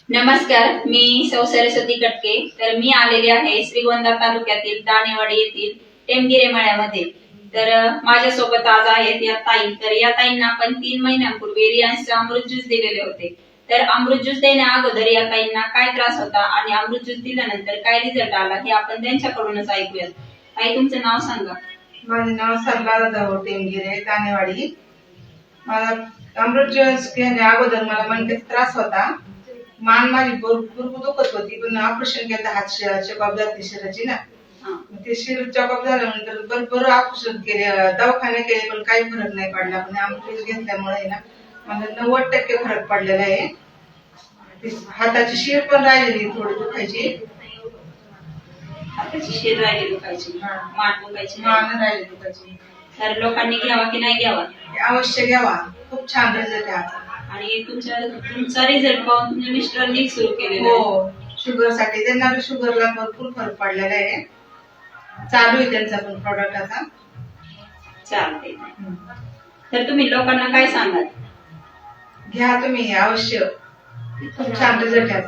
नमस्कार, मी सौ सरस्वती कटके. तर मी आलेले आहे श्रीगोंदा तालुक्यातील दाणेवाडी येथील टेमगिरे मळ्यामध्ये. तर माझ्यासोबत आज आहेत या ताई. तर या ताईंना आपण 3 महिन्यांपूर्वी रियांशचे अमृत ज्यूस दिलेले होते. तर अमृत ज्यूस देण्या अगोदर या ताईंना काय त्रास होता आणि अमृत ज्यूस दिल्यानंतर काय रिझल्ट आला हे आपण त्यांच्याकडूनच ऐकूयात. ताई, तुमचं नाव सांगा. माझे नाव सरला जाधव टेमगिरे, दाणेवाडी. मला अमृत ज्यूस घेण्या अगोदर मला मणक्याचा त्रास होता. मान माझी भरपूर दुखत होती, पण ऑपरेशन केलं हात चेकअप झाली शिराची ना. ते शिर चेकअप झाल्यानंतर भरपूर ऑपरेशन केले, दवाखाने केले, पण काही फरक नाही पडला. पण अमृत ज्यूस घेतल्यामुळे ना मला 90% फरक पडलेला आहे. हाताची शिर पण राहिलेली थोडी दुखायची. हाताची शिर राहिली दुखायची, मान दुखायची, मान राहिली दुखायची. तर लोकांनी घ्यावा की नाही घ्यावा? अवश्य घ्यावा, खूप छान रिझल्ट आहे. आणि तुमचा रिझल्ट पाहून तुमच्या मिस्टरांनी सुरू केलेलं आहे. हो, शुगर साठी त्यांना शुगरला भरपूर फरक पडलेला आहे. चालू आहे त्यांचा पण प्रोडक्ट आता. चालते. तर तुम्ही लोकांना काय सांगाल? घ्या तुम्ही अवश्य, खूप छान रिझल्ट आहे.